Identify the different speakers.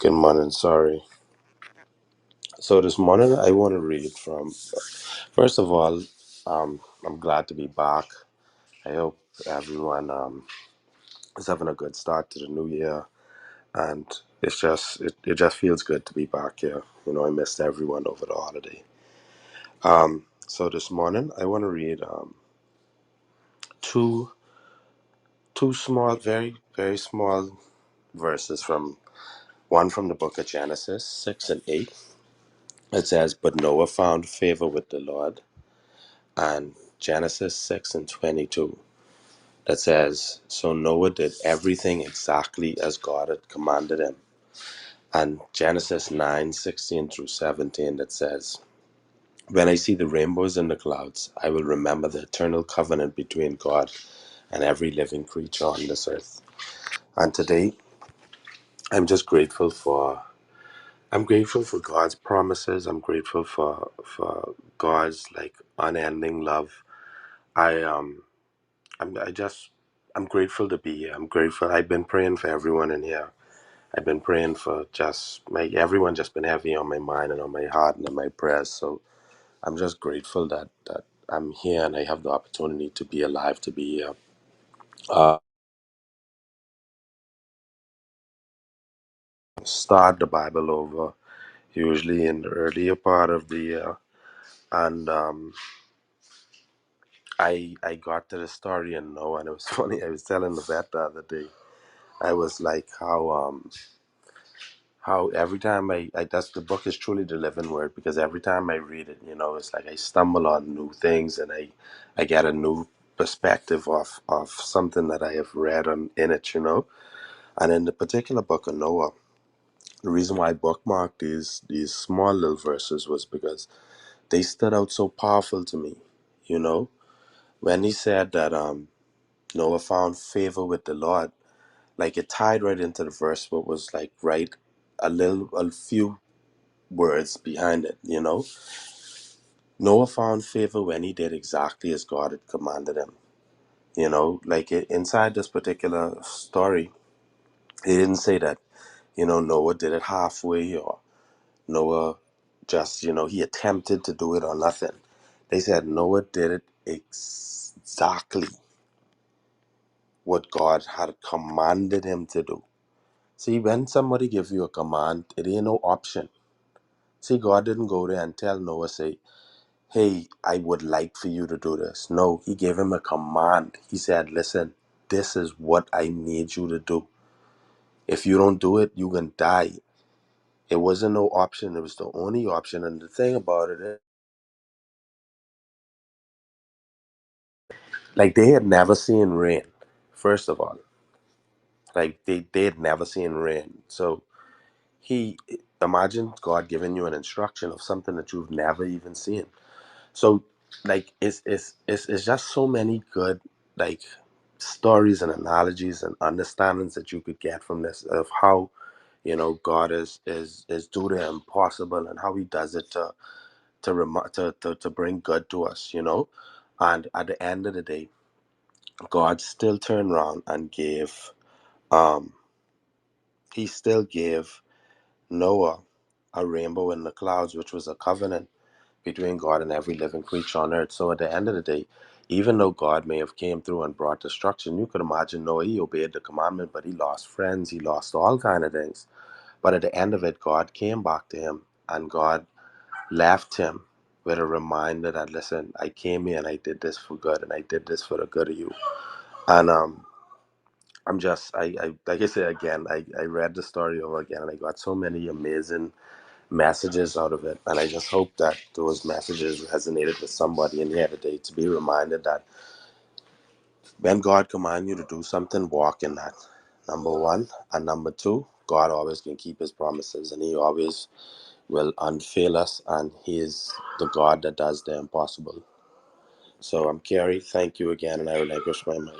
Speaker 1: Good morning. Sorry. So this morning I want to read from. First of all, I'm glad to be back. I hope everyone is having a good start to the new year, and it just feels good to be back here. I missed everyone over the holiday. So this morning I want to read two two small, very very small verses from one from the book of Genesis 6 and 8. It says, "But Noah found favor with the Lord." And Genesis 6 and 22 that says, "So Noah did everything exactly as God had commanded him." And Genesis 9:16 through 17 that says, "When I see the rainbows in the clouds, I will remember the eternal covenant between God and every living creature on this earth." And today, I'm just grateful for. I'm grateful for God's promises. I'm grateful for God's unending love. I I'm I just I'm grateful to be here. I'm grateful. I've been praying for everyone in here. I've been praying for just everyone just been heavy on my mind and on my heart and on my prayers. So I'm just grateful that I'm here and I have the opportunity to be alive, to be here. Uh, start the Bible over usually in the earlier part of the year, and I got to the story and Noah, and it was funny. I was telling the vet the other day. I was like how every time I that's the book is truly the living word, because every time I read it, it's like I stumble on new things, and I get a new perspective of something that I have read in it. And in the particular book of Noah, the reason why I bookmarked these small little verses was because they stood out so powerful to me. you know when he said that Noah found favor with the Lord, like it tied right into the verse, what was like right a few words behind it. Noah found favor when he did exactly as God had commanded him. Like inside this particular story, he didn't say that, Noah did it halfway, or Noah just, he attempted to do it or nothing. They said Noah did it exactly what God had commanded him to do. See, when somebody gives you a command, it ain't no option. See, God didn't go there and tell Noah, say, "Hey, I would like for you to do this." No, he gave him a command. He said, "Listen, this is what I need you to do. If you don't do it, you can die." It wasn't no option. It was the only option. And the thing about it is, like, they had never seen rain, first of all. Like, they had never seen rain. So he, imagine God giving you an instruction of something that you've never even seen. So, like, it's just so many good, like, stories and analogies and understandings that you could get from this, of how, God is do the impossible, and how he does it to bring good to us. And at the end of the day, God still turned around and um he still gave Noah a rainbow in the clouds, which was a covenant between God and every living creature on earth. So at the end of the day, even though God may have came through and brought destruction, you could imagine Noah, he obeyed the commandment, but he lost friends, he lost all kind of things. But at the end of it, God came back to him, and God left him with a reminder that, listen, I came here and I did this for good, and I did this for the good of you. And I'm just, I like I said again, I read the story over again, and I got so many amazing messages out of it. And I just hope that those messages resonated with somebody in here today, to be reminded that when God commands you to do something, walk in that. Number one. And number two, God always can keep his promises, and he always will unfail us, and he is the God that does the impossible. So I'm Kerry. Thank you again, and I relinquish my mic.